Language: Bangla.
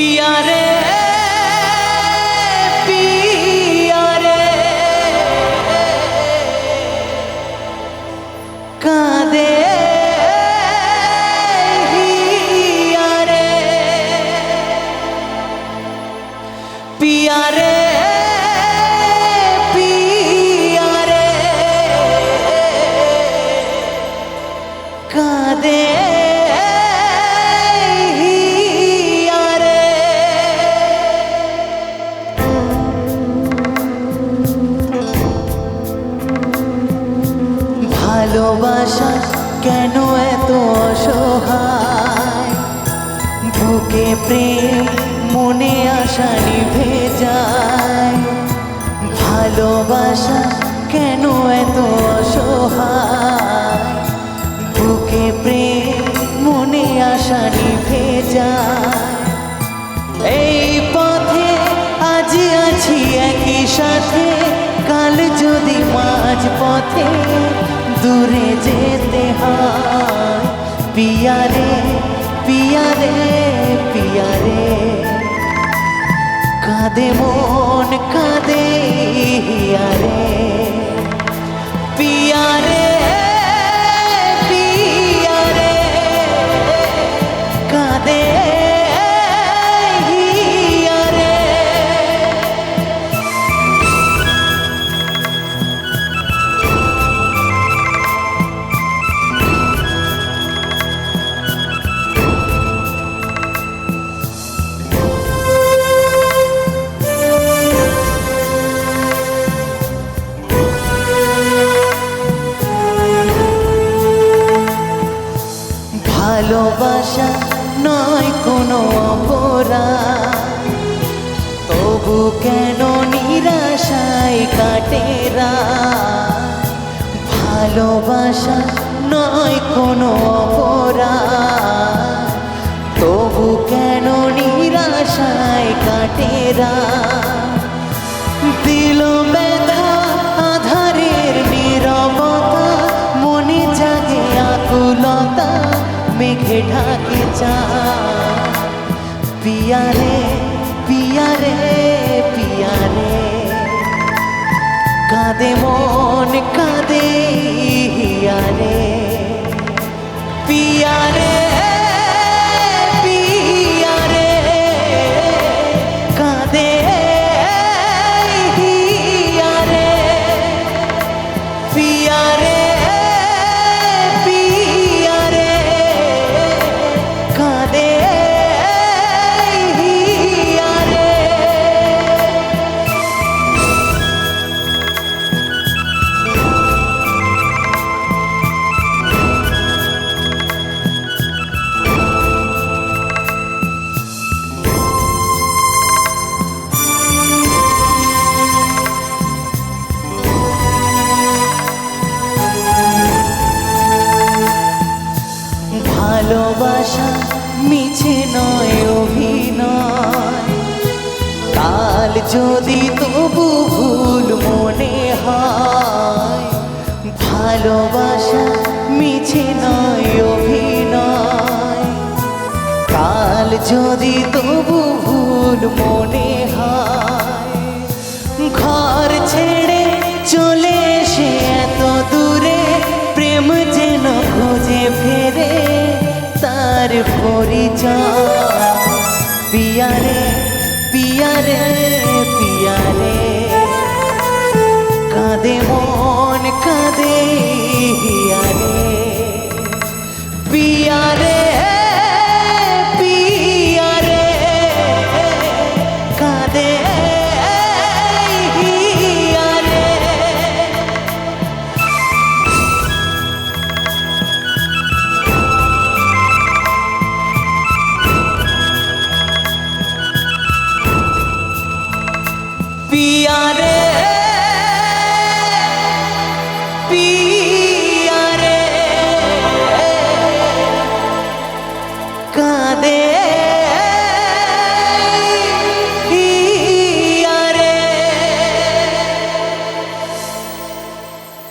पिया रे पिया रे कांदे हिया रे पिया रे पिया रे कांदे ভালোবাসা কেন এত অসহায় বুকে প্রেম মনে আশা নিভে যায় ভালোবাসা কেন এত অসহায় বুকে প্রেম মনে আশা নিভে যায় এই পথে আজ আছি একই সাথে কাল যদি মাঝ পথে दूरे जेते हैं पिया रे पिया रे पिया रे कादे मोन कादे हिया रे पिया रे पिया रे कादे हिया रे ভালোবাসা নয় কোনো অপরাধ তবু কেন নিরাশায় কাটে রাত ভালোবাসা নয় কোনো অপরাধ তবু কেন নিরাশায় কাটে রাত দিল ব্যথা আধারের নীরবতা মনে জাগে আকুলতা মেঘে ঢাকে চাঁদ পিয়া রে পিয়া রে পিয়া রে কাঁদে মন কাঁদে হিয়া রে পিয়া রে পিয়া রে কাঁদে হিয়া রে পিয়া রে ভালোবাসা মিছে নয় অভিনয় কাল যদি তবু ভুল মনে হয় ভালোবাসা মিছে নয় অভিনয় কাল যদি তবু ভুল মনে হয় ঘর ছেড়ে চলে এসে এত দূরে প্রেম যেন খোঁজে ফেরে तार परिचय पिया रे पिया रे पिया रे कादे मन कादे हिया रे।